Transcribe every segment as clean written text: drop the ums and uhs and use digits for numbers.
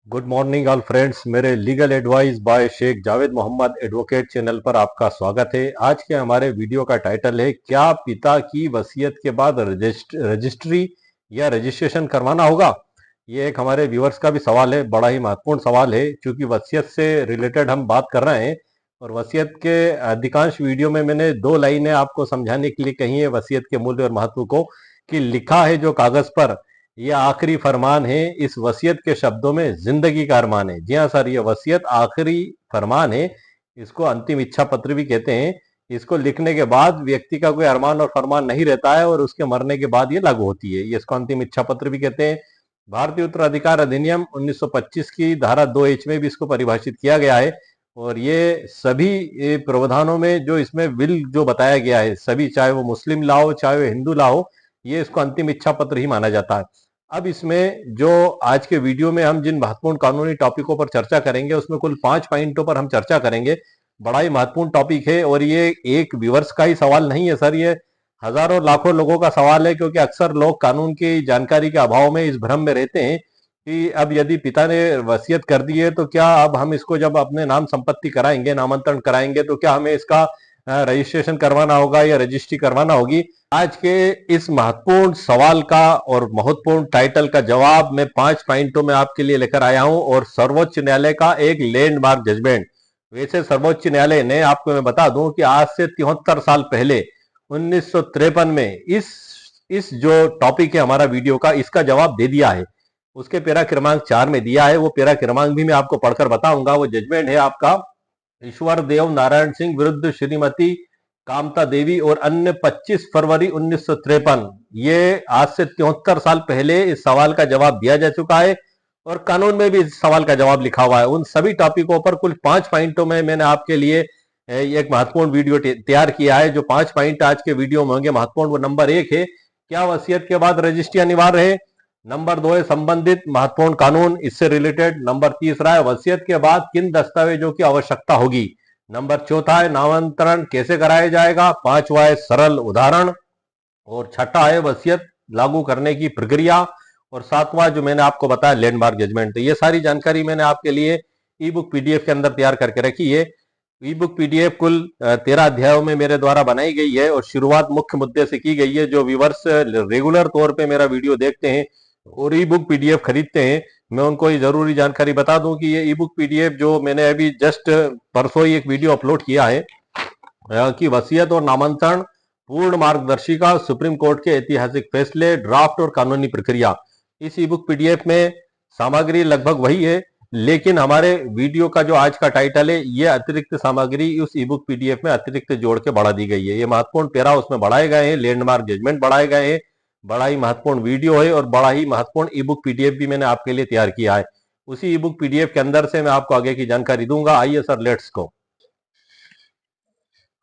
Good morning all friends. मेरे legal advice by Sheikh Javed Mohammad advocate channel पर आपका स्वागत है। आज के हमारे वीडियो का टाइटल है, क्या पिता की वसीयत के बाद रजिस्ट्री या रजिस्ट्रेशन करवाना होगा। ये एक हमारे व्यूअर्स का भी सवाल है, बड़ा ही महत्वपूर्ण सवाल है क्योंकि वसीयत से रिलेटेड हम बात कर रहे हैं। और वसीयत के अधिकांश वीडियो में मैंने दो लाइनें आपको समझाने के लिए कही है वसीयत के मूल्य और महत्व को, कि लिखा है जो कागज पर ये आखिरी फरमान है, इस वसीयत के शब्दों में जिंदगी का अरमान है। जी हाँ सर, ये वसीयत आखिरी फरमान है, इसको अंतिम इच्छा पत्र भी कहते हैं। इसको लिखने के बाद व्यक्ति का कोई अरमान और फरमान नहीं रहता है और उसके मरने के बाद ये लागू होती है। ये इसको अंतिम इच्छा पत्र भी कहते हैं। भारतीय उत्तराधिकार अधिनियम 1925 की धारा 2H में भी इसको परिभाषित किया गया है। और ये सभी प्रावधानों में जो इसमें विल जो बताया गया है, सभी, चाहे वो मुस्लिम लॉ हो चाहे वो हिंदू लॉ हो, ये इसको अंतिम इच्छा पत्र ही माना जाता है। अब इसमें जो आज के वीडियो में हम जिन महत्वपूर्ण कानूनी टॉपिकों पर चर्चा करेंगे उसमें कुल 5 पॉइंटों पर हम चर्चा करेंगे। बड़ा ही महत्वपूर्ण टॉपिक है और ये एक व्यूअर्स का ही सवाल नहीं है सर, ये हजारों लाखों लोगों का सवाल है। क्योंकि अक्सर लोग कानून की जानकारी के अभाव में इस भ्रम में रहते हैं कि अब यदि पिता ने वसीयत कर दी है तो क्या अब हम इसको जब अपने नाम संपत्ति कराएंगे, नामांतरण कराएंगे, तो क्या हमें इसका रजिस्ट्रेशन करवाना होगा या रजिस्ट्री करवाना होगी। आज के इस महत्वपूर्ण सवाल का और महत्वपूर्ण टाइटल का जवाब मैं 5 पॉइंटों में आपके लिए लेकर आया हूं। और सर्वोच्च न्यायालय का एक लैंडमार्क जजमेंट। वैसे सर्वोच्च न्यायालय ने, आपको मैं बता दूं कि आज से 73 साल पहले 1953 में इस जो टॉपिक है हमारा वीडियो का, इसका जवाब दे दिया है। उसके पैरा क्रमांक 4 में दिया है। वो पैरा क्रमांक भी मैं आपको पढ़कर बताऊंगा। वो जजमेंट है आपका ईश्वर देव नारायण सिंह विरुद्ध श्रीमती कामता देवी और अन्य 25 फरवरी 1953। ये आज से 73 साल पहले इस सवाल का जवाब दिया जा चुका है और कानून में भी इस सवाल का जवाब लिखा हुआ है। उन सभी टॉपिकों पर कुल 5 पॉइंटों में मैंने आपके लिए एक महत्वपूर्ण वीडियो तैयार किया है। जो 5 पॉइंट आज के वीडियो में होंगे महत्वपूर्ण, वो नंबर 1 है, क्या वसीयत के बाद रजिस्ट्री अनिवार्य है। नंबर 2 है संबंधित महत्वपूर्ण कानून, इससे रिलेटेड। नंबर 3 है वसीयत के बाद किन दस्तावेजों की आवश्यकता होगी। नंबर 4 है नामांतरण कैसे कराया जाएगा। 5वां है सरल उदाहरण। और 6ठा है वसीयत लागू करने की प्रक्रिया। और 7वां जो मैंने आपको बताया लैंडमार्क जजमेंट। ये सारी जानकारी मैंने आपके लिए ई बुक पीडीएफ के अंदर तैयार करके रखी है। ई बुक पीडीएफ कुल 13 अध्यायों में मेरे द्वारा बनाई गई है और शुरुआत मुख्य मुद्दे से की गई है। जो व्यूअर्स रेगुलर तौर पे मेरा वीडियो देखते हैं और ई बुक पीडीएफ खरीदते हैं, मैं उनको ये जरूरी जानकारी बता दूं कि ये ई बुक पीडीएफ जो मैंने अभी जस्ट परसों ही एक वीडियो अपलोड किया है कि वसीयत और नामांतरण पूर्ण मार्गदर्शिका, सुप्रीम कोर्ट के ऐतिहासिक फैसले, ड्राफ्ट और कानूनी प्रक्रिया। इस ई बुक पीडीएफ में सामग्री लगभग वही है, लेकिन हमारे वीडियो का जो आज का टाइटल है, ये अतिरिक्त सामग्री उस ई बुक पीडीएफ में अतिरिक्त जोड़ के बढ़ा दी गई है। ये महत्वपूर्ण पैरा उसमें बढ़ाए गए हैं, लैंडमार्क जजमेंट बढ़ाए गए हैं। बड़ा ही महत्वपूर्ण वीडियो है और बड़ा ही महत्वपूर्ण ई बुक पीडीएफ भी मैंने आपके लिए तैयार किया है। उसी ई बुक पीडीएफ के अंदर से मैं आपको आगे की जानकारी दूंगा। आइए सर, लेट्स गो।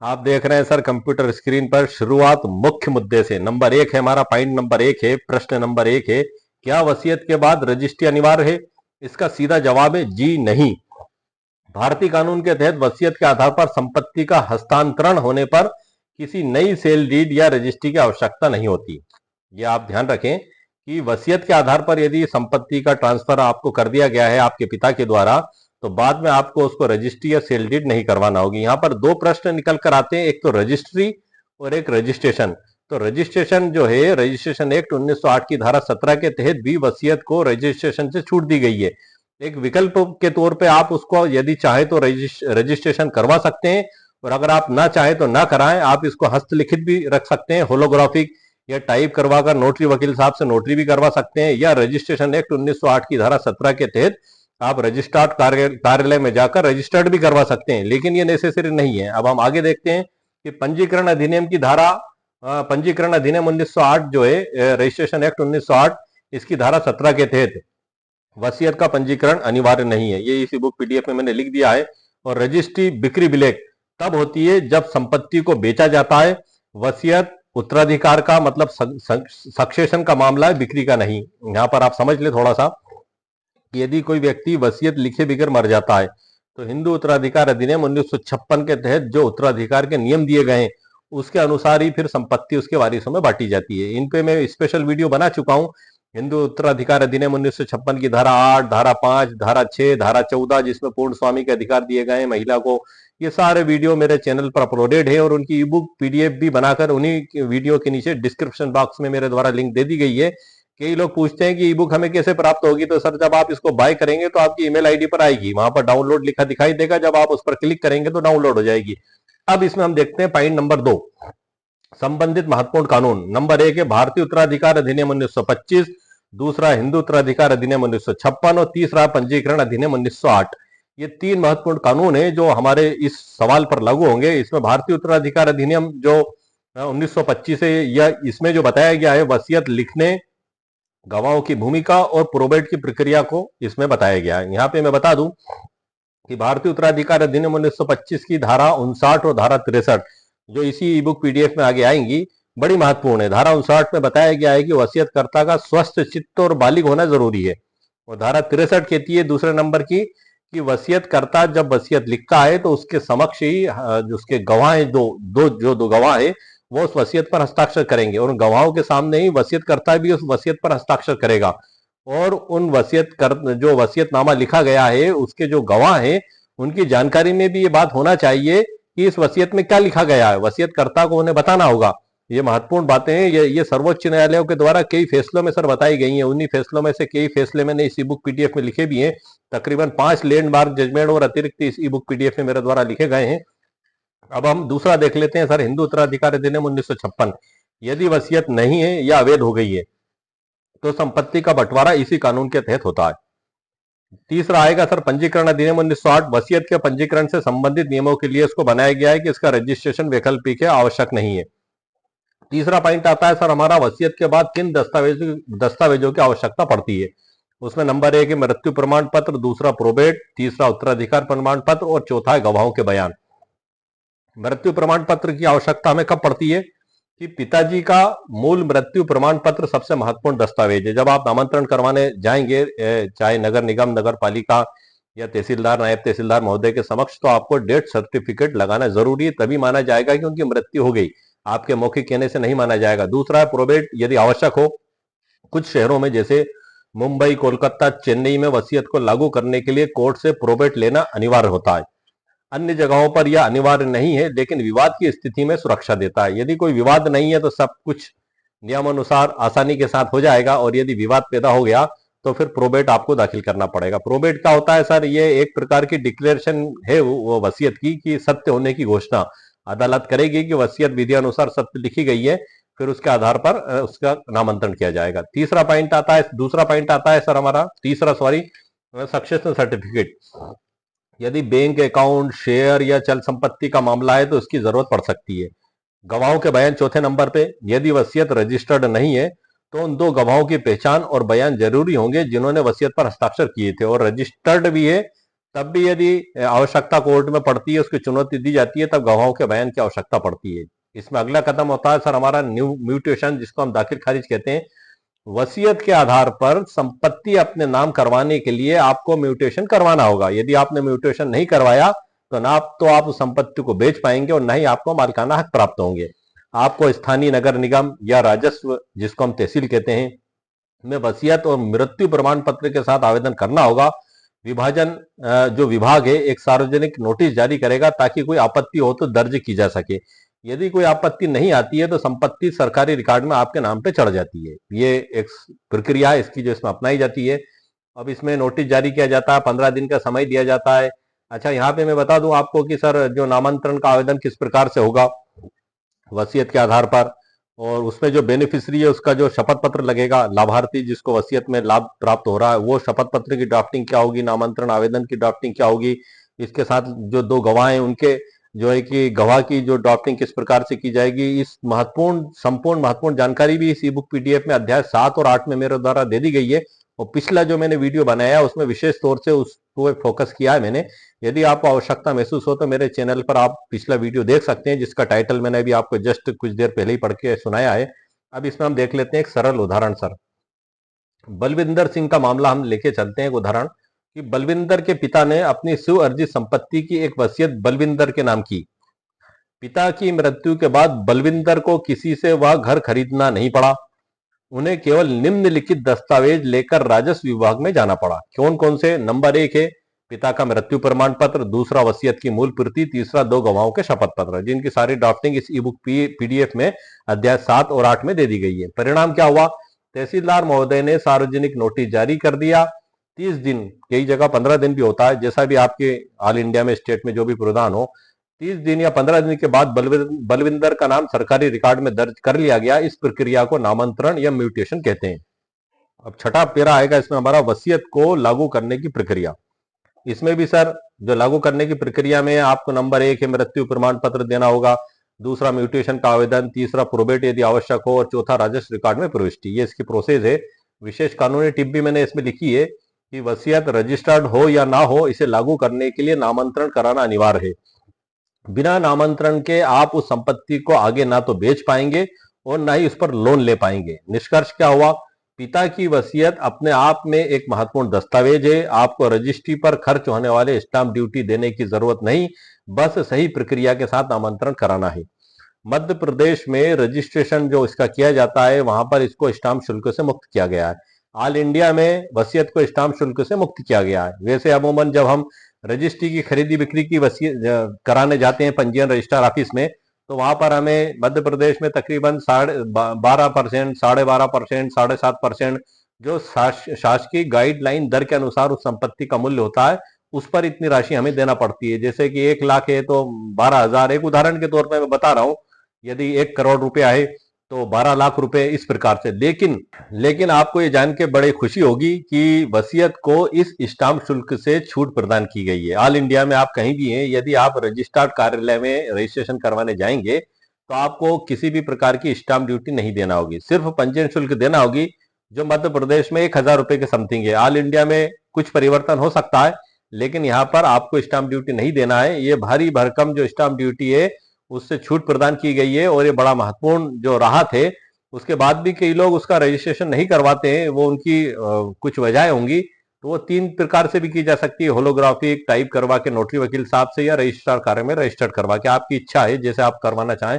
आप देख रहे हैं सर कंप्यूटर स्क्रीन पर, शुरुआत मुख्य मुद्दे से। नंबर 1 है हमारा, पॉइंट नंबर 1 है, प्रश्न नंबर 1 है, क्या वसीयत के बाद रजिस्ट्री अनिवार्य है। इसका सीधा जवाब है जी नहीं। भारतीय कानून के तहत वसीयत के आधार पर संपत्ति का हस्तांतरण होने पर किसी नई सेल डीड या रजिस्ट्री की आवश्यकता नहीं होती। ये आप ध्यान रखें कि वसीयत के आधार पर यदि संपत्ति का ट्रांसफर आपको कर दिया गया है आपके पिता के द्वारा, तो बाद में आपको उसको रजिस्ट्री या सेल डीड नहीं करवाना होगी। यहाँ पर 2 प्रश्न निकल कर आते हैं, एक तो रजिस्ट्री और एक रजिस्ट्रेशन। तो रजिस्ट्रेशन जो है, रजिस्ट्रेशन एक्ट 1908 की धारा 17 के तहत भी वसीयत को रजिस्ट्रेशन से छूट दी गई है। एक विकल्प के तौर पे आप उसको यदि चाहे तो रजिस्ट्रेशन करवा सकते हैं, और अगर आप ना चाहे तो ना कराएं। आप इसको हस्तलिखित भी रख सकते हैं, होलोग्राफिक, या टाइप करवाकर नोटरी वकील साहब से नोटरी भी करवा सकते हैं, या रजिस्ट्रेशन एक्ट 1908 की धारा 17 के तहत आप रजिस्ट्रार कार्यालय में जाकर रजिस्टर्ड भी करवा सकते हैं, लेकिन ये नेसेसरी नहीं है। अब हम आगे देखते हैं कि पंजीकरण अधिनियम की धारा, पंजीकरण अधिनियम 1908 जो है, रजिस्ट्रेशन एक्ट 1908, इसकी धारा 17 के तहत वसीयत का पंजीकरण अनिवार्य नहीं है। ये इसी बुक पीडीएफ में मैंने लिख दिया है। और रजिस्ट्री बिक्री विलेख तब होती है जब संपत्ति को बेचा जाता है। वसीयत उत्तराधिकार का मतलब सक्सेशन का मामला है, बिक्री का नहीं। यहां पर आप समझ ले थोड़ा सा कि यदि कोई व्यक्ति वसीयत लिखे बगैर मर जाता है तो हिंदू उत्तराधिकार अधिनियम 1956 के तहत जो उत्तराधिकार के नियम दिए गए हैं उसके अनुसार ही फिर संपत्ति उसके वारिसों में बांटी जाती है। इन पे मैं स्पेशल वीडियो बना चुका हूं, हिंदू उत्तराधिकार अधिनियम 1956 की धारा 8, धारा 5, धारा 6, धारा 14 जिसमें पूर्ण स्वामी के अधिकार दिए गए हैं महिला को, ये सारे वीडियो मेरे चैनल पर अपलोडेड है और उनकी ई बुक पीडीएफ भी बनाकर उन्हीं वीडियो के नीचे डिस्क्रिप्शन बॉक्स में मेरे द्वारा लिंक दे दी गई है। कई लोग पूछते हैं कि ई बुक हमें कैसे प्राप्त होगी, तो सर जब आप इसको बाय करेंगे तो आपकी ईमेल आईडी पर आएगी, वहां पर डाउनलोड लिखा दिखाई देगा, जब आप उस पर क्लिक करेंगे तो डाउनलोड हो जाएगी। अब इसमें हम देखते हैं पॉइंट नंबर 2, संबंधित महत्वपूर्ण कानून। नंबर 1 है भारतीय उत्तराधिकार अधिनियम 1925, दूसरा हिंदू उत्तराधिकार अधिनियम 1956 और तीसरा पंजीकरण अधिनियम 1908। ये 3 महत्वपूर्ण कानून है जो हमारे इस सवाल पर लागू होंगे। इसमें भारतीय उत्तराधिकार अधिनियम जो 1925 है, या इसमें जो बताया गया है वसीयत लिखने, गवाहों की भूमिका और प्रोबेट की प्रक्रिया को इसमें बताया गया है। यहाँ पे मैं बता दूं कि भारतीय उत्तराधिकार अधिनियम 1925 की धारा 59 और धारा 63 जो इसी ई बुक पीडीएफ में आगे आएंगी, बड़ी महत्वपूर्ण है। धारा 59 में बताया गया है कि वसीयतकर्ता का स्वस्थ चित्त और बालिग होना जरूरी है, और धारा 63 कहती है दूसरे नंबर की कि वसीयतकर्ता जब वसीयत लिखता है तो उसके समक्ष ही उसके गवाह दो गवाह है वो उस वसीयत पर हस्ताक्षर करेंगे, और गवाहों के सामने ही वसीयतकर्ता भी उस वसीयत पर हस्ताक्षर करेगा। और उन जो वसीयतनामा लिखा गया है उसके जो गवाह हैं उनकी जानकारी में भी ये बात होना चाहिए कि इस वसीयत में क्या लिखा गया है, वसीयतकर्ता को उन्हें बताना होगा। ये महत्वपूर्ण बातें हैं। ये सर्वोच्च न्यायालयों के द्वारा कई फैसलों में सर बताई गई हैं। उन्हीं फैसलों में से कई फैसले मैंने इस ई बुक पीडीएफ में लिखे भी हैं। तकरीबन 5 लैंडमार्क जजमेंट और अतिरिक्त इस ई बुक पीडीएफ में मेरे द्वारा लिखे गए हैं। अब हम दूसरा देख लेते हैं सर, हिंदू उत्तराधिकार अधिनियम 1956। यदि वसीयत नहीं है या अवैध हो गई है तो संपत्ति का बंटवारा इसी कानून के तहत होता है। तीसरा आएगा सर पंजीकरण अधिनियम 1908। वसीयत के पंजीकरण से संबंधित नियमों के लिए इसको बनाया गया है कि इसका रजिस्ट्रेशन वैकल्पिक है, आवश्यक नहीं है। तीसरा पॉइंट आता है सर हमारा, वसीयत के बाद किन दस्तावेजों की आवश्यकता पड़ती है। उसमें नंबर 1 है मृत्यु प्रमाण पत्र, दूसरा प्रोबेट, तीसरा उत्तराधिकार प्रमाण पत्र और चौथा है गवाहों के बयान। मृत्यु प्रमाण पत्र की आवश्यकता हमें कब पड़ती है कि पिताजी का मूल मृत्यु प्रमाण पत्र सबसे महत्वपूर्ण दस्तावेज है। जब आप नामांतरण करवाने जाएंगे चाहे नगर निगम, नगर पालिका या तहसीलदार, नायब तहसीलदार महोदय के समक्ष, तो आपको डेथ सर्टिफिकेट लगाना जरूरी है, तभी माना जाएगा कि उनकी मृत्यु हो गई। आपके मौखिक कहने से नहीं माना जाएगा। दूसरा है प्रोबेट, यदि आवश्यक हो। कुछ शहरों में जैसे मुंबई, कोलकाता, चेन्नई में वसीयत को लागू करने के लिए कोर्ट से प्रोबेट लेना अनिवार्य होता है। अन्य जगहों पर यह अनिवार्य नहीं है, लेकिन विवाद की स्थिति में सुरक्षा देता है। यदि कोई विवाद नहीं है तो सब कुछ नियमानुसार आसानी के साथ हो जाएगा, और यदि विवाद पैदा हो गया तो फिर प्रोबेट आपको दाखिल करना पड़ेगा। प्रोबेट क्या होता है सर, ये एक प्रकार की डिक्लेरेशन है वो वसीयत की कि सत्य होने की घोषणा अदालत करेगी कि वसीयत विधि अनुसार सत्य लिखी गई है, फिर उसके आधार पर उसका नामांतरण किया जाएगा। दूसरा पॉइंट आता है सर हमारा सक्सेशन सर्टिफिकेट। यदि बैंक अकाउंट, शेयर या चल संपत्ति का मामला है तो इसकी जरूरत पड़ सकती है। गवाहों के बयान चौथे नंबर पे। यदि वसीयत रजिस्टर्ड नहीं है तो उन 2 गवाहों की पहचान और बयान जरूरी होंगे जिन्होंने वसीयत पर हस्ताक्षर किए थे, और रजिस्टर्ड भी है तब भी यदि आवश्यकता कोर्ट में पड़ती है, उसकी चुनौती दी जाती है, तब गवाहों के बयान की आवश्यकता पड़ती है। इसमें अगला कदम होता है सर हमारा म्यूटेशन, जिसको हम दाखिल खारिज कहते हैं। वसीयत के आधार पर संपत्ति अपने नाम करवाने के लिए आपको म्यूटेशन करवाना होगा। यदि आपने म्यूटेशन नहीं करवाया तो ना तो आप उस संपत्ति को बेच पाएंगे और ना ही आपको मालिकाना हक प्राप्त होंगे। आपको स्थानीय नगर निगम या राजस्व, जिसको हम तहसील कहते हैं, में वसीयत और मृत्यु प्रमाण पत्र के साथ आवेदन करना होगा। विभाजन जो विभाग है एक सार्वजनिक नोटिस जारी करेगा ताकि कोई आपत्ति हो तो दर्ज की जा सके। यदि कोई आपत्ति नहीं आती है तो संपत्ति सरकारी रिकॉर्ड में आपके नाम पे चढ़ जाती है। ये एक प्रक्रिया है इसकी जो इसमें अपनाई जाती है। अब इसमें नोटिस जारी किया जाता है, 15 दिन का समय दिया जाता है। अच्छा, यहाँ पे मैं बता दूं आपको कि सर जो नामांतरण का आवेदन किस प्रकार से होगा वसीयत के आधार पर, और उसमें जो बेनिफिशियरी है उसका जो शपथ पत्र लगेगा, लाभार्थी जिसको वसीयत में लाभ प्राप्त हो रहा है वो शपथ पत्र की ड्राफ्टिंग क्या होगी, नामांतरण आवेदन की ड्राफ्टिंग क्या होगी, इसके साथ जो 2 गवाह हैं उनके जो है कि गवाह की जो ड्राफ्टिंग किस प्रकार से की जाएगी, इस संपूर्ण महत्वपूर्ण जानकारी भी इस ई बुक पीडीएफ में अध्याय 7 और 8 में मेरे द्वारा दे दी गई है। और पिछला जो मैंने वीडियो बनाया उसमें विशेष तौर से उस पे फोकस किया है मैंने। यदि आपको आवश्यकता महसूस हो तो मेरे चैनल पर आप पिछला वीडियो देख सकते हैं, जिसका टाइटल मैंने अभी आपको जस्ट कुछ देर पहले ही पढ़ के सुनाया है। अब इसमें हम देख लेते हैं एक सरल उदाहरण सर। बलविंदर सिंह का मामला हम लेके चलते हैं एक उदाहरण कि बलविंदर के पिता ने अपनी स्व अर्जित संपत्ति की एक वसीयत बलविंदर के नाम की। पिता की मृत्यु के बाद बलविंदर को किसी से वह घर खरीदना नहीं पड़ा। उन्हें केवल निम्नलिखित दस्तावेज लेकर राजस्व विभाग में जाना पड़ा। कौन कौन से? नंबर 1 है पिता का मृत्यु प्रमाण पत्र, दूसरा वसीयत की मूल प्रति, तीसरा 2 गवाहों के शपथ पत्र, जिनकी सारी ड्राफ्टिंग इस ई बुक पीडीएफ में अध्याय 7 और 8 में दे दी गई है। परिणाम क्या हुआ? तहसीलदार महोदय ने सार्वजनिक नोटिस जारी कर दिया। 30 दिन, कई जगह 15 दिन भी होता है, जैसा भी आपके ऑल इंडिया में स्टेट में जो भी प्रावधान हो, 30 दिन या 15 दिन के बाद बलविंदर का नाम सरकारी रिकॉर्ड में दर्ज कर लिया गया। इस प्रक्रिया को नामांतरण या म्यूटेशन कहते हैं। अब छठा पेरा आएगा इसमें हमारा, वसीयत को लागू करने की प्रक्रिया। इसमें भी सर जो लागू करने की प्रक्रिया में आपको नंबर 1 है मृत्यु प्रमाण पत्र देना होगा, दूसरा म्यूटेशन का आवेदन, तीसरा प्रोबेट यदि आवश्यक हो, और चौथा राजस्व रिकॉर्ड में प्रविष्टि। ये इसकी प्रोसेस है। विशेष कानूनी टिप भी मैंने इसमें लिखी है कि वसीयत रजिस्टर्ड हो या ना हो, इसे लागू करने के लिए नामांतरण कराना अनिवार्य है। बिना नामांतरण के आप उस संपत्ति को आगे ना तो बेच पाएंगे और ना ही उस पर लोन ले पाएंगे। निष्कर्ष क्या हुआ? पिता की वसीयत अपने आप में एक महत्वपूर्ण दस्तावेज है। आपको रजिस्ट्री पर खर्च होने वाले स्टाम्प ड्यूटी देने की जरूरत नहीं, बस सही प्रक्रिया के साथ नामांतरण कराना है। मध्य प्रदेश में रजिस्ट्रेशन जो इसका किया जाता है, वहां पर इसको स्टाम्प शुल्क से मुक्त किया गया है। ऑल इंडिया में वसीयत को स्टाम्प शुल्क से मुक्त किया गया है। वैसे अमूमन जब हम रजिस्ट्री की खरीदी बिक्री की वसीयत कराने जाते हैं पंजीयन रजिस्ट्रार ऑफिस में, तो वहां पर हमें मध्य प्रदेश में तकरीबन 12%, 12.5%, 7.5% जो शासकीय गाइडलाइन दर के अनुसार उस संपत्ति का मूल्य होता है, उस पर इतनी राशि हमें देना पड़ती है। जैसे कि 1 लाख है तो 12,000, एक उदाहरण के तौर पर मैं बता रहा हूं, यदि 1 करोड़ रुपया है तो 12 लाख रुपए, इस प्रकार से। लेकिन आपको ये जान के बड़ी खुशी होगी कि वसीयत को इस स्टाम्प शुल्क से छूट प्रदान की गई है। ऑल इंडिया में आप कहीं भी हैं, यदि आप रजिस्ट्रार्ड कार्यालय में रजिस्ट्रेशन करवाने जाएंगे तो आपको किसी भी प्रकार की स्टाम्प ड्यूटी नहीं देना होगी, सिर्फ पंजीयन शुल्क देना होगी, जो मध्य प्रदेश में 1,000 रुपए के समथिंग है। ऑल इंडिया में कुछ परिवर्तन हो सकता है, लेकिन यहाँ पर आपको स्टाम्प ड्यूटी नहीं देना है। ये भारी भरकम जो स्टाम्प ड्यूटी है उससे छूट प्रदान की गई है, और ये बड़ा महत्वपूर्ण जो राहत है। उसके बाद भी कई लोग उसका रजिस्ट्रेशन नहीं करवाते हैं, वो उनकी कुछ वजह होंगी, तो वो 3 प्रकार से भी की जा सकती है। होलोग्राफिक टाइप करवा के नोटरी वकील साहब से, या रजिस्ट्रार कार्य में रजिस्टर्ड करवा के, आपकी इच्छा है जैसे आप करवाना चाहें।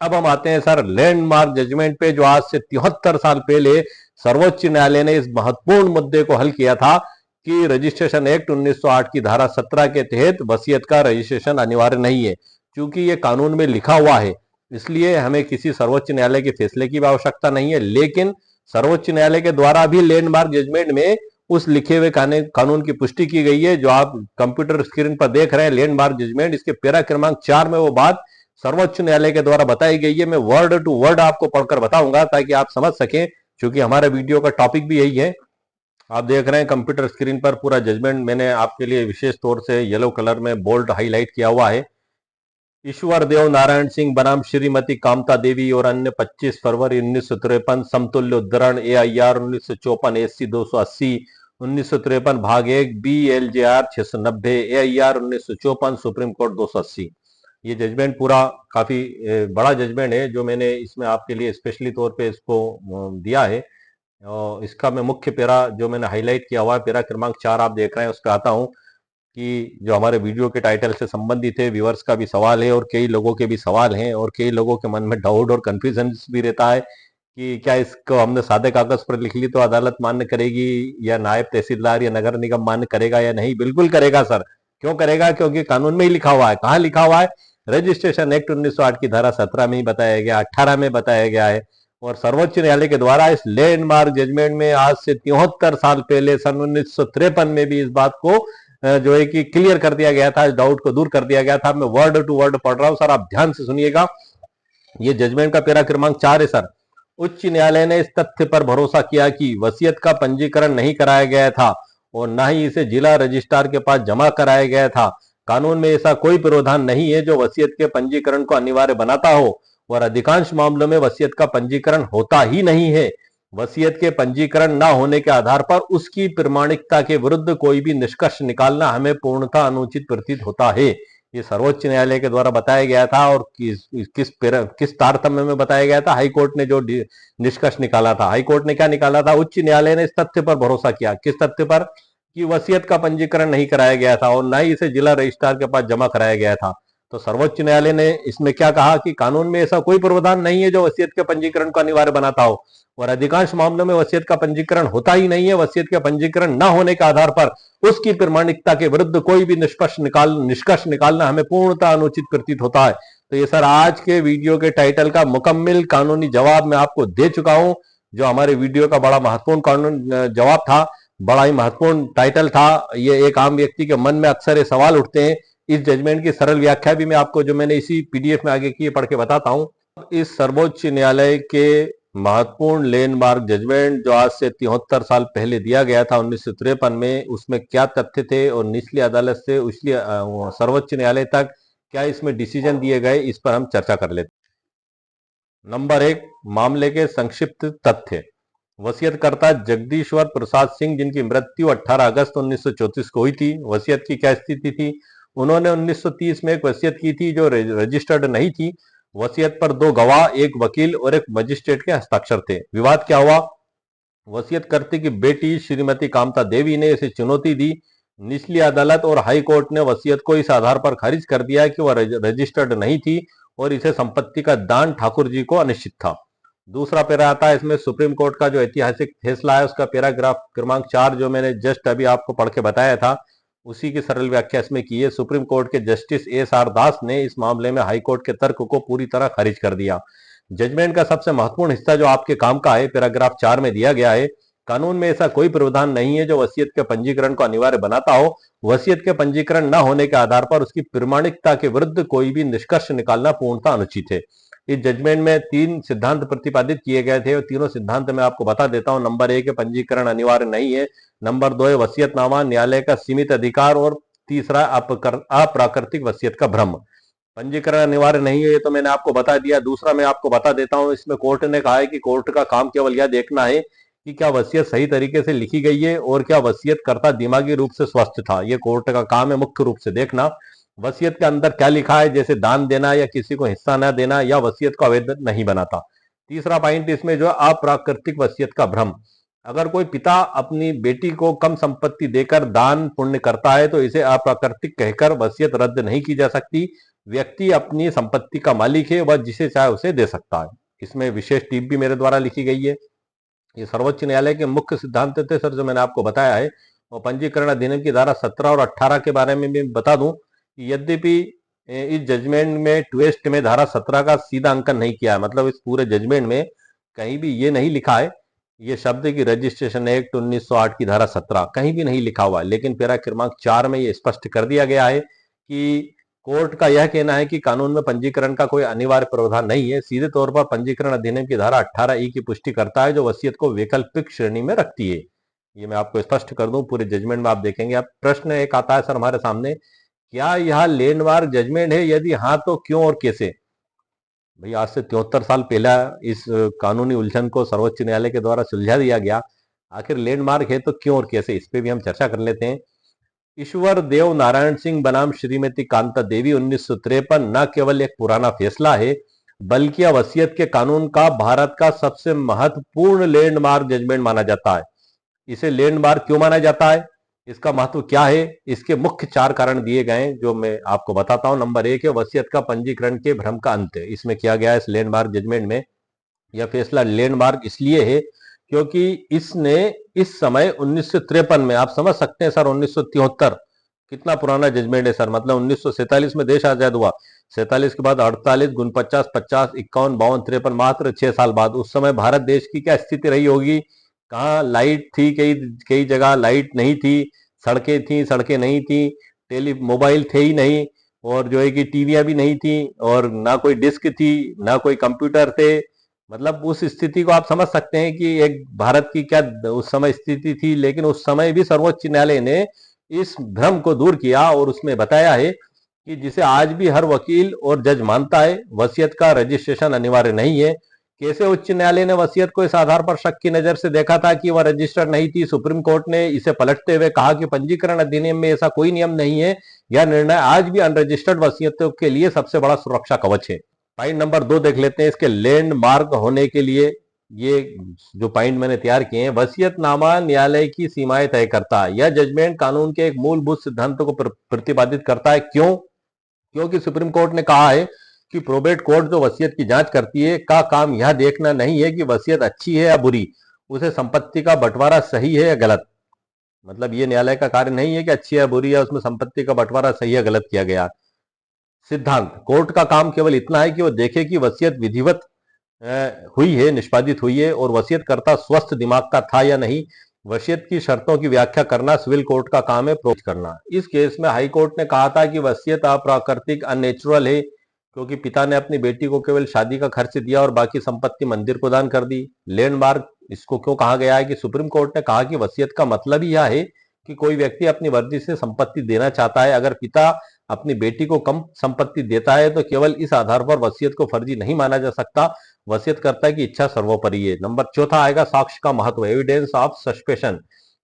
अब हम आते हैं सर लैंडमार्क जजमेंट पे, जो आज से 73 साल पहले सर्वोच्च न्यायालय ने इस महत्वपूर्ण मुद्दे को हल किया था कि रजिस्ट्रेशन एक्ट 1908 की धारा 17 के तहत वसीयत का रजिस्ट्रेशन अनिवार्य नहीं है। क्योंकि ये कानून में लिखा हुआ है, इसलिए हमें किसी सर्वोच्च न्यायालय के फैसले की भी आवश्यकता नहीं है। लेकिन सर्वोच्च न्यायालय के द्वारा भी लैंडमार्क जजमेंट में उस लिखे हुए कानून की पुष्टि की गई है, जो आप कंप्यूटर स्क्रीन पर देख रहे हैं। लैंडमार्क जजमेंट, इसके पैरा क्रमांक 4 में वो बात सर्वोच्च न्यायालय के द्वारा बताई गई है। मैं वर्ड टू वर्ड आपको पढ़कर बताऊंगा ताकि आप समझ सकें, क्योंकि हमारे वीडियो का टॉपिक भी यही है। आप देख रहे हैं कंप्यूटर स्क्रीन पर पूरा जजमेंट मैंने आपके लिए विशेष तौर से येलो कलर में बोल्ड हाईलाइट किया हुआ है। ईश्वर देव नारायण सिंह बनाम श्रीमती कामता देवी और अन्य 25 फरवरी 1953, समतुल्य उद्धरण AIR 1954 SC 280 1953 भाग 1 BLJR 690 AIR 1954 सुप्रीम कोर्ट 280। ये जजमेंट पूरा काफी बड़ा जजमेंट है, जो मैंने इसमें आपके लिए स्पेशली तौर पे इसको दिया है। और इसका मैं मुख्य पैरा जो मैंने हाईलाइट किया हुआ है, पैरा क्रमांक 4 आप देख रहे हैं, उस पर आता हूं कि जो हमारे वीडियो के टाइटल से संबंधित है, व्यूअर्स का भी सवाल है और कई लोगों के भी सवाल हैं, और कई लोगों के मन में डाउट और कंफ्यूजन भी रहता है कि क्या इसको हमने सादे कागज पर लिख ली तो अदालत मान्य करेगी, या नायब तहसीलदार या नगर निगम मान्य करेगा या नहीं? बिल्कुल करेगा सर। क्यों करेगा? क्योंकि कानून में ही लिखा हुआ है। कहाँ लिखा हुआ है? रजिस्ट्रेशन एक्ट 1908 की धारा 17 में ही बताया गया, 18 में बताया गया है। और सर्वोच्च न्यायालय के द्वारा इस लैंडमार्क जजमेंट में आज से 73 साल पहले सन 1953 में भी इस बात को जो है कि क्लियर कर दिया गया था, इस डाउट को दूर कर दिया गया था। मैं वर्ड टू वर्ड पढ़ रहा हूं सर, आप ध्यान से सुनिएगा। ये जजमेंट का पैरा क्रमांक 4 है सर। उच्च न्यायालय ने इस तथ्य पर भरोसा किया कि वसीयत का पंजीकरण नहीं कराया गया था और न ही इसे जिला रजिस्ट्रार के पास जमा कराया गया था। कानून में ऐसा कोई प्रावधान नहीं है जो वसीयत के पंजीकरण को अनिवार्य बनाता हो, और अधिकांश मामलों में वसीयत का पंजीकरण होता ही नहीं है। वसीयत के पंजीकरण न होने के आधार पर उसकी प्रामाणिकता के विरुद्ध कोई भी निष्कर्ष निकालना हमें पूर्णतः अनुचित प्रतीत होता है। ये सर्वोच्च न्यायालय के द्वारा बताया गया था, और किस तारतम्य में बताया गया था? हाईकोर्ट ने जो निष्कर्ष निकाला था, हाईकोर्ट ने क्या निकाला था? उच्च न्यायालय ने इस तथ्य पर भरोसा किया। किस तथ्य पर? कि वसीयत का पंजीकरण नहीं कराया गया था और न ही इसे जिला रजिस्ट्रार के पास जमा कराया गया था। तो सर्वोच्च न्यायालय ने इसमें क्या कहा कि कानून में ऐसा कोई प्रावधान नहीं है जो वसीयत के पंजीकरण को अनिवार्य बनाता हो, और अधिकांश मामलों में वसीयत का पंजीकरण होता ही नहीं है। वसीयत का पंजीकरण न होने के आधार पर उसकी प्रमाणिकता के विरुद्ध कोई भी निष्कर्ष निकालना हमें पूर्णतः अनुचित प्रतीत होता है। तो ये सर आज के वीडियो के टाइटल का मुकम्मल कानूनी जवाब मैं आपको दे चुका हूं, जो हमारे वीडियो का बड़ा महत्वपूर्ण कानून जवाब था, बड़ा ही महत्वपूर्ण टाइटल था। ये एक आम व्यक्ति के मन में अक्सर ये सवाल उठते हैं। इस जजमेंट की सरल व्याख्या भी मैं आपको, जो मैंने इसी पीडीएफ में आगे की, पढ़ के बताता हूं। इस सर्वोच्च न्यायालय के महत्वपूर्ण लैंडमार्क जजमेंट जो आज से 73 साल पहले दिया गया था 1953 में, उसमें क्या तथ्य थे और निचली अदालत से सर्वोच्च न्यायालय तक क्या इसमें डिसीजन दिए गए, इस पर हम चर्चा कर लेते हैं। नंबर 1, मामले के संक्षिप्त तथ्य। वसीयतकर्ता जगदीश्वर प्रसाद सिंह, जिनकी मृत्यु 18 अगस्त 1934 को हुई थी। वसीयत की क्या स्थिति थी? उन्होंने 1930 में एक वसीयत की थी जो रजिस्टर्ड नहीं थी। वसीयत पर 2 गवाह, एक वकील और एक मजिस्ट्रेट के हस्ताक्षर थे। विवाद क्या हुआ? वसीयतकर्ता की बेटी श्रीमती कामता देवी ने इसे चुनौती दी। निचली अदालत और हाई कोर्ट ने वसीयत को इस आधार पर खारिज कर दिया कि वह रजिस्टर्ड नहीं थी और इसे संपत्ति का दान ठाकुर जी को अनिश्चित था। दूसरा पैरा आता है इसमें सुप्रीम कोर्ट का जो ऐतिहासिक फैसला है, उसका पैराग्राफ क्रमांक 4, जो मैंने जस्ट अभी आपको पढ़ के बताया था, उसी की सरल व्याख्या इसमें की है। सुप्रीम कोर्ट के जस्टिस एस.आर. दास ने इस मामले में हाई कोर्ट के तर्क को पूरी तरह खारिज कर दिया। जजमेंट का सबसे महत्वपूर्ण हिस्सा जो आपके काम का है, पैराग्राफ 4 में दिया गया है। कानून में ऐसा कोई प्रावधान नहीं है जो वसीयत के पंजीकरण को अनिवार्य बनाता हो। वसीयत के पंजीकरण न होने के आधार पर उसकी प्रमाणिकता के विरुद्ध कोई भी निष्कर्ष निकालना पूर्णतः अनुचित है। इस जजमेंट में 3 सिद्धांत प्रतिपादित किए गए थे और तीनों सिद्धांत मैं आपको बता देता हूं। नंबर 1 है पंजीकरण अनिवार्य नहीं है। नंबर 2 है वसीयतनामा न्यायालय का सीमित अधिकार, और तीसरा अप्राकृतिक वसीयत का भ्रम। पंजीकरण अनिवार्य नहीं है, ये तो मैंने आपको बता दिया। दूसरा मैं आपको बता देता हूं, इसमें कोर्ट ने कहा है कि कोर्ट का काम केवल यह देखना है कि क्या वसीयत सही तरीके से लिखी गई है और क्या वसीयतकर्ता दिमागी रूप से स्वस्थ था। ये कोर्ट का काम है मुख्य रूप से देखना। वसीयत के अंदर क्या लिखा है, जैसे दान देना या किसी को हिस्सा न देना, या वसीयत को अवैध नहीं बनाता। तीसरा पॉइंट इसमें जो अप्राकृतिक वसीयत का भ्रम। अगर कोई पिता अपनी बेटी को कम संपत्ति देकर दान पुण्य करता है तो इसे अप्राकृतिक कहकर वसीयत रद्द नहीं की जा सकती। व्यक्ति अपनी संपत्ति का मालिक है, वह जिसे चाहे उसे दे सकता है। इसमें विशेष टिप भी मेरे द्वारा लिखी गई है। ये सर्वोच्च न्यायालय के मुख्य सिद्धांत थे सर, जो मैंने आपको बताया है। और पंजीकरण अधिनियम की धारा 17 और 18 के बारे में भी बता दूं, यद्यपि इस जजमेंट में ट्विस्ट में धारा 17 का सीधा अंकन नहीं किया है। मतलब इस पूरे जजमेंट में कहीं भी ये नहीं लिखा है, ये शब्द की रजिस्ट्रेशन एक्ट 1908 की धारा 17 कहीं भी नहीं लिखा हुआ है, लेकिन पैरा क्रमांक 4 में ये स्पष्ट कर दिया गया है कि कोर्ट का यह कहना है कि कानून में पंजीकरण का कोई अनिवार्य प्रावधान नहीं है। सीधे तौर पर पंजीकरण अधिनियम की धारा 18 की पुष्टि करता है, जो वसीयत को वैकल्पिक श्रेणी में रखती है। ये मैं आपको स्पष्ट कर दूं, पूरे जजमेंट में आप देखेंगे। अब प्रश्न एक आता है सर हमारे सामने, क्या यह लैंडमार्क जजमेंट है? यदि हाँ तो क्यों और कैसे? भाई आज से 73 साल पहला इस कानूनी उलझन को सर्वोच्च न्यायालय के द्वारा सुलझा दिया गया। आखिर लैंडमार्क है तो क्यों और कैसे, इस पे भी हम चर्चा कर लेते हैं। ईश्वर देव नारायण सिंह बनाम श्रीमती कांता देवी 1953 न केवल एक पुराना फैसला है, बल्कि यह वसीयत के कानून का भारत का सबसे महत्वपूर्ण लैंडमार्क जजमेंट माना जाता है। इसे लैंडमार्क क्यों माना जाता है, इसका महत्व क्या है, इसके मुख्य 4 कारण दिए गए हैं, जो मैं आपको बताता हूं। नंबर 1 है वसीयत का पंजीकरण के भ्रम का अंत। इसमें किया गया है इस लैंडमार्क जजमेंट में। यह फैसला लैंडमार्क इसलिए है क्योंकि इसने इस समय 1953 में, आप समझ सकते हैं सर 1973 कितना पुराना जजमेंट है सर। मतलब 1947 में देश आजाद हुआ, 47 के बाद 48, 49, 50, 51, 52, 53, मात्र 6 साल बाद। उस समय भारत देश की क्या स्थिति रही होगी? कहाँ लाइट थी, कई कई जगह लाइट नहीं थी, सड़कें थी, सड़कें नहीं थी, मोबाइल थे ही नहीं, और जो है कि टीवियां भी नहीं थी, और ना कोई डिस्क थी, ना कोई कंप्यूटर थे। मतलब उस स्थिति को आप समझ सकते हैं कि एक भारत की क्या उस समय स्थिति थी। लेकिन उस समय भी सर्वोच्च न्यायालय ने इस भ्रम को दूर किया और उसमें बताया है कि जिसे आज भी हर वकील और जज मानता है, वसीयत का रजिस्ट्रेशन अनिवार्य नहीं है। कैसे उच्च न्यायालय ने वसीयत को इस आधार पर शक की नजर से देखा था कि वह रजिस्टर्ड नहीं थी? सुप्रीम कोर्ट ने इसे पलटते हुए कहा कि पंजीकरण अधिनियम में ऐसा कोई नियम नहीं है। यह निर्णय आज भी अनरजिस्टर्ड वसीयतों के लिए सबसे बड़ा सुरक्षा कवच है। पॉइंट नंबर 2 देख लेते हैं, इसके लैंडमार्क होने के लिए ये जो पॉइंट मैंने तैयार किए हैं। वसीयतनामा न्यायालय की सीमाएं तय करता है। यह जजमेंट कानून के एक मूलभूत सिद्धांतों को प्रतिपादित करता है। क्यों? क्योंकि सुप्रीम कोर्ट ने कहा है कि प्रोबेट कोर्ट जो वसीयत की जांच करती है का काम यह देखना नहीं है कि वसीयत अच्छी है या बुरी, उसे संपत्ति का बंटवारा सही है या गलत। मतलब ये न्यायालय का कार्य नहीं है कि अच्छी है बुरी है, उसमें संपत्ति का बंटवारा सही है गलत किया गया। सिद्धांत कोर्ट का काम केवल इतना है कि वो देखे कि वसीयत विधिवत हुई है, निष्पादित हुई है और वसीयतकर्ता स्वस्थ दिमाग का था या नहीं। वसीयत की शर्तों की व्याख्या करना सिविल कोर्ट का काम है, प्रोच करना। इस केस में हाई कोर्ट ने कहा था कि वसीयत अप्राकृतिक अननेचुरल है, क्योंकि पिता ने अपनी बेटी को केवल शादी का खर्च दिया और बाकी संपत्ति मंदिर को दान कर दी। लैंडमार्क इसको क्यों कहा गया है कि सुप्रीम कोर्ट ने कहा कि वसीयत का मतलब ही यह है कि कोई व्यक्ति अपनी मर्जी से संपत्ति देना चाहता है। अगर पिता अपनी बेटी को कम संपत्ति देता है तो केवल इस आधार पर वसीयत को फर्जी नहीं माना जा सकता। वसीयतकर्ता की इच्छा सर्वोपरि है। नंबर चौथा आएगा साक्ष्य का महत्व, एविडेंस ऑफ सस्पेशन।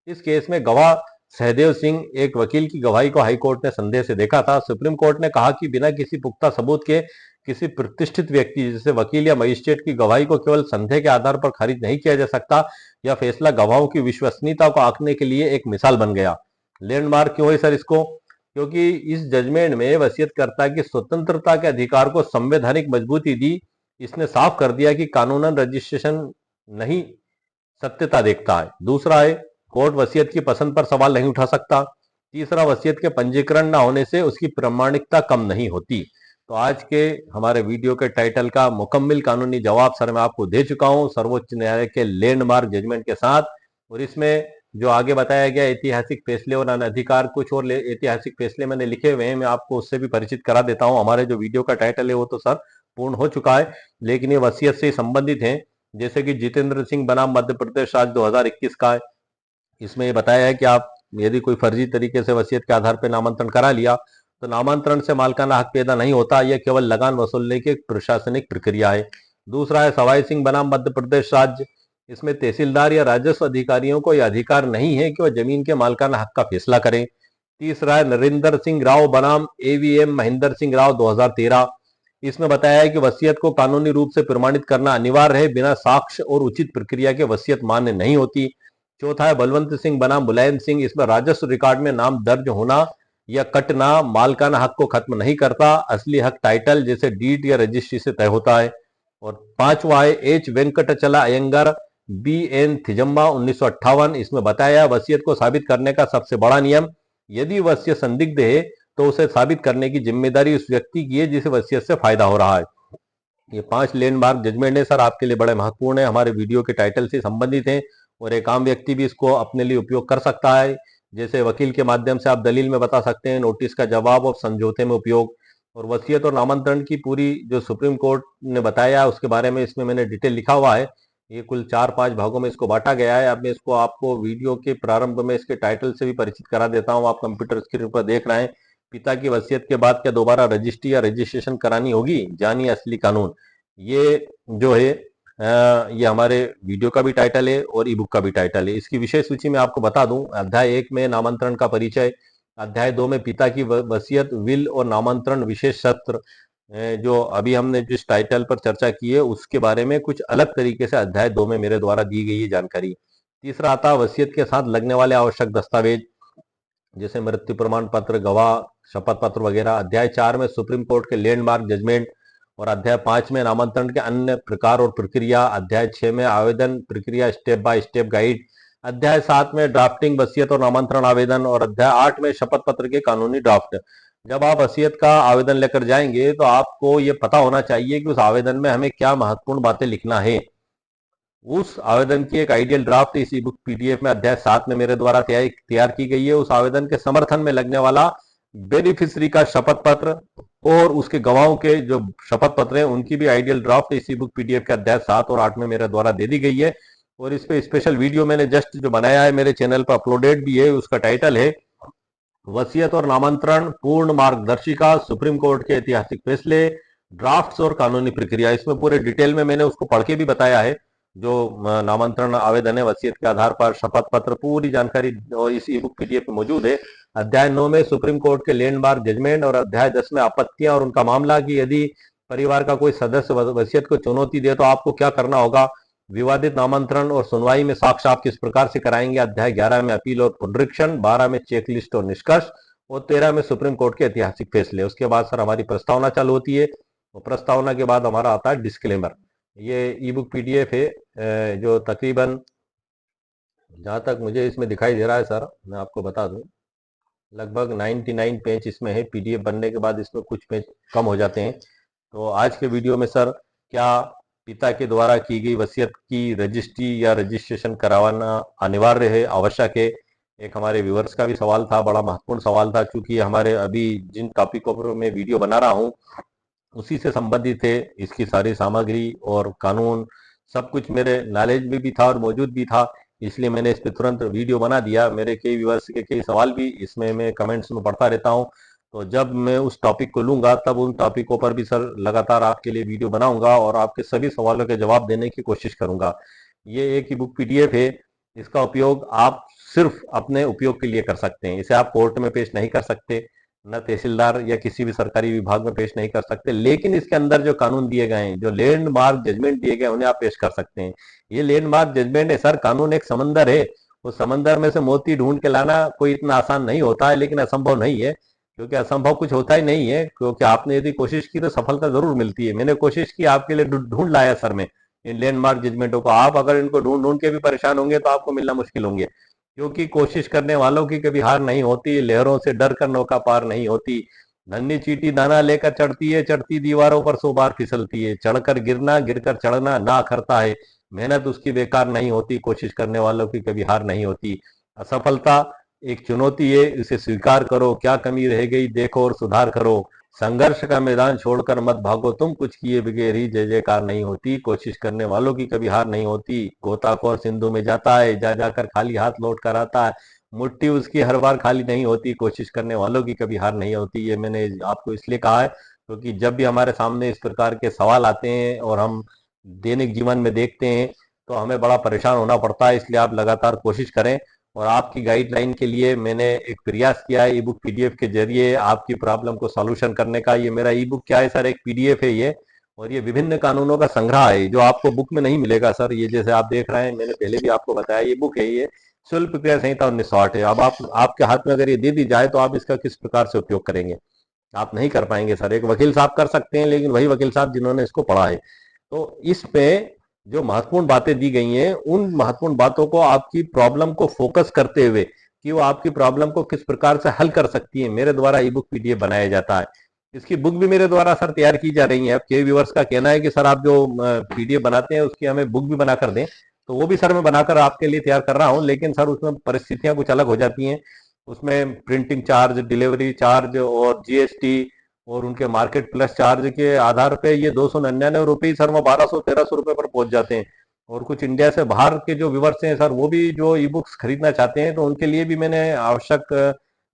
इस केस में गवाह सहदेव सिंह एक वकील की गवाही को हाईकोर्ट ने संदेह से देखा था। सुप्रीम कोर्ट ने कहा कि बिना किसी पुख्ता सबूत के किसी प्रतिष्ठित व्यक्ति जैसे वकील या मजिस्ट्रेट की गवाही को केवल संदेह के आधार पर खारिज नहीं किया जा सकता। यह फैसला गवाहों की विश्वसनीयता को आंकने के लिए एक मिसाल बन गया। लैंडमार्क क्यों है सर इसको? क्योंकि इस जजमेंट में वसीयतकर्ता की स्वतंत्रता के अधिकार को संवैधानिक मजबूती दी। इसने साफ कर दिया कि कानूनन रजिस्ट्रेशन नहीं सत्यता देखता है। दूसरा है कोर्ट वसीयत की पसंद पर सवाल नहीं उठा सकता। तीसरा वसीयत के पंजीकरण न होने से उसकी प्रामाणिकता कम नहीं होती। तो आज के हमारे वीडियो के टाइटल का मुकम्मल कानूनी जवाब सर मैं आपको दे चुका हूं सर्वोच्च न्यायालय के लैंडमार्क जजमेंट के साथ। और इसमें जो आगे बताया गया ऐतिहासिक फैसले और अनधिकार कुछ और ऐतिहासिक फैसले मैंने लिखे हुए हैं, मैं आपको उससे भी परिचित करा देता हूं। हमारे जो वीडियो का टाइटल है वो तो सर पूर्ण हो चुका है, लेकिन ये वसीयत से संबंधित है। जैसे कि जितेंद्र सिंह बनाम मध्य प्रदेश राज्य 2021 का है। इसमें ये बताया है कि आप यदि कोई फर्जी तरीके से वसीयत के आधार पर नामांतरण करा लिया तो नामांतरण से मालिकाना हक पैदा नहीं होता, यह केवल लगान वसूलने की एक प्रशासनिक प्रक्रिया है। दूसरा है सवाई सिंह बनाम मध्य प्रदेश राज्य। इसमें तहसीलदार या राजस्व अधिकारियों को यह अधिकार नहीं है कि वह जमीन के मालिकाना हक का फैसला करें। तीसरा है नरेंद्र सिंह राव बनाम एवीएम महेंद्र सिंह राव 2013। इसमें बताया है कि वसीयत को कानूनी रूप से प्रमाणित करना अनिवार्य है, बिना साक्ष्य और उचित प्रक्रिया के वसीयत मान्य नहीं होती। चौथा है बलवंत सिंह बनाम मुलायम सिंह। इसमें राजस्व रिकॉर्ड में नाम दर्ज होना या कटना मालकाना हक को खत्म नहीं करता, असली हक टाइटल जैसे डीड या रजिस्ट्री से तय होता है। और पांचवा है H Venkatachala Iyengar B N Thimmamma 1958। इसमें बताया वसीयत को साबित करने का सबसे बड़ा नियम, यदि वसीयत संदिग्ध है तो उसे साबित करने की जिम्मेदारी उस व्यक्ति की है जिसे वसीयत से फायदा हो रहा है। ये 5 लैंडमार्क जजमेंट है सर, आपके लिए बड़े महत्वपूर्ण है, हमारे वीडियो के टाइटल से संबंधित है और एक आम व्यक्ति भी इसको अपने लिए उपयोग कर सकता है। जैसे वकील के माध्यम से आप दलील में बता सकते हैं, नोटिस का जवाब और समझौते में उपयोग। और वसीयत और नामांतरण की पूरी जो सुप्रीम कोर्ट ने बताया है उसके बारे में इसमें मैंने डिटेल लिखा हुआ है। ये कुल 4-5 भागों में इसको बांटा गया है। अब मैं इसको आपको वीडियो के प्रारंभ में इसके टाइटल से भी परिचित करा देता हूँ। आप कंप्यूटर स्क्रीन पर देख रहे हैं, पिता की वसीयत के बाद क्या दोबारा रजिस्ट्री या रजिस्ट्रेशन करानी होगी, जानिए असली कानून। ये जो है ये हमारे वीडियो का भी टाइटल है और ई बुक का भी टाइटल है। इसकी विषय सूची में आपको बता दूं, अध्याय 1 में नामांतरण का परिचय, अध्याय 2 में पिता की वसीयत, विल और नामांतरण विशेष सत्र, जो अभी हमने जिस टाइटल पर चर्चा की है उसके बारे में कुछ अलग तरीके से अध्याय 2 में मेरे द्वारा दी गई है जानकारी। तीसरा आता है वसीयत के साथ लगने वाले आवश्यक दस्तावेज जैसे मृत्यु प्रमाण पत्र, गवाह, शपथ पत्र वगैरह। अध्याय 4 में सुप्रीम कोर्ट के लैंडमार्क जजमेंट और अध्याय 5 में नामांतरण के अन्य प्रकार और प्रक्रिया। अध्याय 6 में आवेदन प्रक्रिया स्टेप बाय स्टेप गाइड। अध्याय 7 में ड्राफ्टिंग वसीयत और नामांतरण आवेदन और अध्याय 8 में शपथ पत्र के कानूनी ड्राफ्ट। जब आप वसीयत का आवेदन लेकर जाएंगे तो आपको ये पता होना चाहिए कि उस आवेदन में हमें क्या महत्वपूर्ण बातें लिखना है। उस आवेदन की एक आइडियल ड्राफ्ट इस ई बुक पीडीएफ में अध्याय 7 में मेरे द्वारा तैयार की गई है। उस आवेदन के समर्थन में लगने वाला बेनिफिशरी का शपथ पत्र और उसके गवाहों के जो शपथ पत्र हैं उनकी भी आइडियल ड्राफ्ट इस ई बुक पीडीएफ के अध्याय 7 और 8 में मेरे द्वारा दे दी गई है। और इस पे स्पेशल वीडियो मैंने जस्ट जो बनाया है मेरे चैनल पर अपलोडेड भी है, उसका टाइटल है वसीयत और नामांतरण पूर्ण मार्गदर्शिका, सुप्रीम कोर्ट के ऐतिहासिक फैसले, ड्राफ्ट्स और कानूनी प्रक्रिया। इसमें पूरे डिटेल में मैंने उसको पढ़ के भी बताया है। जो नामांतरण आवेदन है वसीयत के आधार पर, शपथ पत्र, पूरी जानकारी और इस ई बुक पीडीएफ में मौजूद है। अध्याय 9 में सुप्रीम कोर्ट के लैंडमार्क जजमेंट और अध्याय 10 में आपत्तियां और उनका मामला कि यदि परिवार का कोई सदस्य वसीयत को चुनौती दे तो आपको क्या करना होगा। विवादित नामांतरण और सुनवाई में साक्ष्य आप किस प्रकार से कराएंगे। अध्याय 11 में अपील और पुनरीक्षण, 12 में चेकलिस्ट और निष्कर्ष और 13 में सुप्रीम कोर्ट के ऐतिहासिक फैसले। उसके बाद सर हमारी प्रस्तावना चालू होती है, और प्रस्तावना के बाद हमारा आता है डिस्क्लेमर। ये ई बुक पीडीएफ है, जो तकरीबन जहाँ तक मुझे इसमें दिखाई दे रहा है सर, मैं आपको बता दूं, लगभग 99 पेज इसमें है। पीडीएफ बनने के बाद इसमें कुछ पेज कम हो जाते हैं। तो आज के वीडियो में सर, क्या पिता के द्वारा की गई वसीयत की रजिस्ट्री या रजिस्ट्रेशन करवाना अनिवार्य है, आवश्यक है? एक हमारे व्यूअर्स का भी सवाल था, बड़ा महत्वपूर्ण सवाल था, क्योंकि हमारे अभी जिन टॉपिकों पर मैं वीडियो बना रहा हूँ उसी से संबंधित है। इसकी सारी सामग्री और कानून सब कुछ मेरे नॉलेज में भी था और मौजूद भी था, इसलिए मैंने इस पर तुरंत वीडियो बना दिया। मेरे कई व्यूअर्स के कई सवाल भी इसमें मैं कमेंट्स में पढ़ता रहता हूँ, तो जब मैं उस टॉपिक को लूंगा तब उन टॉपिकों पर भी सर लगातार आपके लिए वीडियो बनाऊंगा और आपके सभी सवालों के जवाब देने की कोशिश करूंगा। ये एक ई बुक पीडीएफ है, इसका उपयोग आप सिर्फ अपने उपयोग के लिए कर सकते हैं। इसे आप कोर्ट में पेश नहीं कर सकते, न तहसीलदार या किसी भी सरकारी विभाग में पेश नहीं कर सकते, लेकिन इसके अंदर जो कानून दिए गए हैं, जो लैंडमार्क जजमेंट दिए गए, उन्हें आप पेश कर सकते हैं। ये लैंडमार्क जजमेंट है सर, कानून एक समंदर है, उस समंदर में से मोती ढूंढ के लाना कोई इतना आसान नहीं होता है, लेकिन असंभव नहीं है, क्योंकि असंभव कुछ होता ही नहीं है। क्योंकि आपने यदि कोशिश की तो सफलता जरूर मिलती है। मैंने कोशिश की, आपके लिए ढूंढ लाया सर मैं इन लैंडमार्क जजमेंटों को। आप अगर इनको ढूंढ ढूंढ के भी परेशान होंगे तो आपको मिलना मुश्किल होंगे, क्योंकि कोशिश करने वालों की कभी हार नहीं होती, लहरों से डर कर नौका पार नहीं होती। नन्ही चींटी दाना लेकर चढ़ती है, चढ़ती दीवारों पर 100 बार फिसलती है, चढ़कर गिरना गिरकर चढ़ना ना करता है, मेहनत उसकी बेकार नहीं होती, कोशिश करने वालों की कभी हार नहीं होती। असफलता एक चुनौती है, इसे स्वीकार करो, क्या कमी रह गई देखो और सुधार करो। संघर्ष का मैदान छोड़कर मत भागो तुम, कुछ किए बगैर ही जय जयकार नहीं होती, कोशिश करने वालों की कभी हार नहीं होती। गोताखोर सिंधु में जाता है, जा जाकर खाली हाथ लौट कर आता है, मुट्ठी उसकी हर बार खाली नहीं होती, कोशिश करने वालों की कभी हार नहीं होती। ये मैंने आपको इसलिए कहा है क्योंकि जब भी हमारे सामने इस प्रकार के सवाल आते हैं और हम दैनिक जीवन में देखते हैं तो हमें बड़ा परेशान होना पड़ता है। इसलिए आप लगातार कोशिश करें, और आपकी गाइडलाइन के लिए मैंने एक प्रयास किया है ई बुक पीडीएफ के जरिए आपकी प्रॉब्लम को सॉल्यूशन करने का। ये मेरा ई बुक क्या है सर, एक पीडीएफ है ये, और ये विभिन्न कानूनों का संग्रह है जो आपको बुक में नहीं मिलेगा सर। ये जैसे आप देख रहे हैं, मैंने पहले भी आपको बताया, ये बुक है, ये शुल्क प्रक्रिया संहिता 1960 है। अब आप आपके हाथ में अगर ये दे दी जाए तो आप इसका किस प्रकार से उपयोग करेंगे? आप नहीं कर पाएंगे सर। एक वकील साहब कर सकते हैं, लेकिन वही वकील साहब जिन्होंने इसको पढ़ा है। तो इस पे जो महत्वपूर्ण बातें दी गई हैं, उन महत्वपूर्ण बातों को आपकी प्रॉब्लम को फोकस करते हुए कि वो आपकी प्रॉब्लम को किस प्रकार से हल कर सकती है, मेरे द्वारा ई बुक पीडीएफ बनाया जाता है। इसकी बुक भी मेरे द्वारा सर तैयार की जा रही है। अब के व्यूअर्स का कहना है कि सर आप जो पीडीएफ बनाते हैं उसकी हमें बुक भी बनाकर दें, तो वो भी सर मैं बनाकर आपके लिए तैयार कर रहा हूं, लेकिन सर उसमें परिस्थितियां कुछ अलग हो जाती हैं। उसमें प्रिंटिंग चार्ज, डिलीवरी चार्ज और जीएसटी और उनके मार्केट प्लस चार्ज के आधार पे ये 299 रुपये ही सर वो 1200-1300 रुपये पर पहुंच जाते हैं। और कुछ इंडिया से बाहर के जो व्यूवर्स हैं सर, वो भी जो ई बुक्स खरीदना चाहते हैं, तो उनके लिए भी मैंने आवश्यक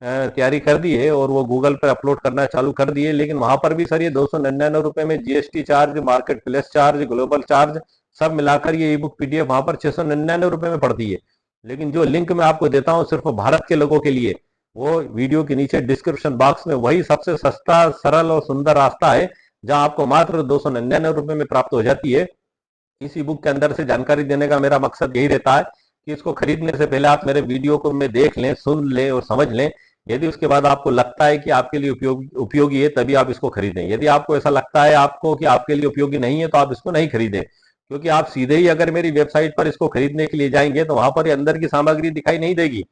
तैयारी कर दी है और वो गूगल पर अपलोड करना चालू कर दिए। लेकिन वहां पर भी सर ये 299 रुपये में GST charge, market plus charge, global charge सब मिलाकर ये ई बुक पीडीएफ वहां पर 699 रुपये में पड़ती है। लेकिन जो लिंक मैं आपको देता हूँ सिर्फ भारत के लोगों के लिए, वो वीडियो के नीचे डिस्क्रिप्शन बॉक्स में वही सबसे सस्ता, सरल और सुंदर रास्ता है, जहां आपको मात्र 299 रुपये में प्राप्त हो जाती है। इसी बुक के अंदर से जानकारी देने का मेरा मकसद यही रहता है कि इसको खरीदने से पहले आप मेरे वीडियो को में देख लें, सुन लें और समझ लें। यदि उसके बाद आपको लगता है कि आपके लिए उपयोगी है, तभी आप इसको खरीदें। यदि आपको ऐसा लगता है आपको कि आपके लिए उपयोगी नहीं है, तो आप इसको नहीं खरीदें, क्योंकि आप सीधे ही अगर मेरी वेबसाइट पर इसको खरीदने के लिए जाएंगे तो वहां पर अंदर की सामग्री दिखाई नहीं देगी,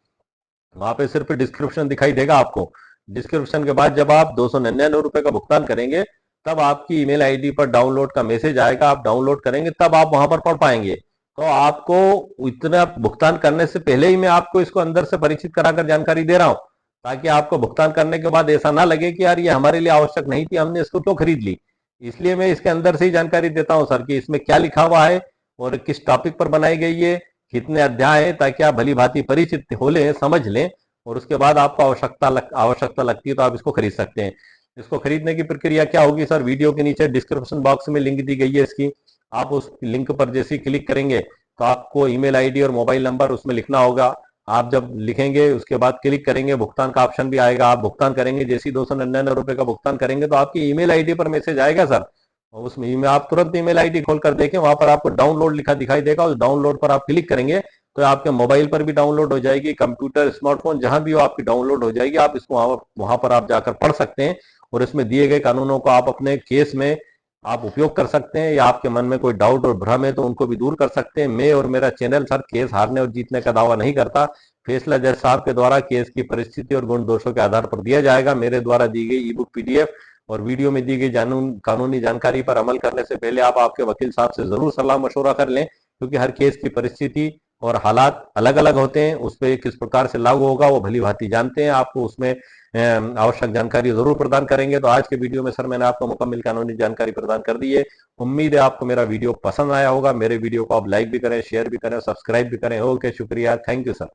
वहां पे सिर्फ डिस्क्रिप्शन दिखाई देगा आपको। डिस्क्रिप्शन के बाद जब आप 299 रुपये का भुगतान करेंगे, तब आपकी ईमेल आईडी पर डाउनलोड का मैसेज आएगा, आप डाउनलोड करेंगे तब आप वहां पर पढ़ पाएंगे। तो आपको इतना भुगतान करने से पहले ही मैं आपको इसको अंदर से परिचित कराकर जानकारी दे रहा हूं, ताकि आपको भुगतान करने के बाद ऐसा ना लगे कि यार ये हमारे लिए आवश्यक नहीं थी, हमने इसको क्यों खरीद ली। इसलिए मैं इसके अंदर से ही जानकारी देता हूं सर कि इसमें क्या लिखा हुआ है और किस टॉपिक पर बनाई गई है, कितने अध्याय है, ताकि आप भली भांति परिचित हो लें, समझ लें, और उसके बाद आपको आवश्यकता लगती है तो आप इसको खरीद सकते हैं। इसको खरीदने की प्रक्रिया क्या होगी सर, वीडियो के नीचे डिस्क्रिप्शन बॉक्स में लिंक दी गई है इसकी। आप उस लिंक पर जैसे ही क्लिक करेंगे तो आपको ईमेल आईडी और मोबाइल नंबर उसमें लिखना होगा। आप जब लिखेंगे उसके बाद क्लिक करेंगे, भुगतान का ऑप्शन भी आएगा, आप भुगतान करेंगे। जैसे ही 299 रुपये का भुगतान करेंगे तो आपकी ईमेल आईडी पर मैसेज आएगा सर, और उसमें आप तुरंत ईमेल आईडी खोल कर देखें, वहां पर आपको डाउनलोड लिखा दिखाई देगा, उस डाउनलोड पर आप क्लिक करेंगे तो आपके मोबाइल पर भी डाउनलोड हो जाएगी, कंप्यूटर, स्मार्टफोन जहां भी हो आपकी डाउनलोड हो जाएगी। आप इसको वहां पर आप जाकर पढ़ सकते हैं और इसमें दिए गए कानूनों को आप अपने केस में आप उपयोग कर सकते हैं, या आपके मन में कोई डाउट और भ्रम है तो उनको भी दूर कर सकते हैं। मैं और मेरा चैनल सर केस हारने और जीतने का दावा नहीं करता। फैसला जज साहब के द्वारा केस की परिस्थिति और गुण दोषों के आधार पर दिया जाएगा। मेरे द्वारा दी गई ई बुक, पीडीएफ और वीडियो में दी गई कानूनी जानकारी पर अमल करने से पहले आप आपके वकील साहब से जरूर सलाह मशवरा कर लें, क्योंकि हर केस की परिस्थिति और हालात अलग अलग होते हैं। उस पर किस प्रकार से लागू होगा वो भली भांति जानते हैं। आपको उसमें आवश्यक जानकारी जरूर प्रदान करेंगे। तो आज के वीडियो में सर मैंने आपको मुकम्मल कानूनी जानकारी प्रदान कर दी है। उम्मीद है आपको मेरा वीडियो पसंद आया होगा। मेरे वीडियो को आप लाइक भी करें, शेयर भी करें, सब्सक्राइब भी करें। ओके, शुक्रिया, थैंक यू सर।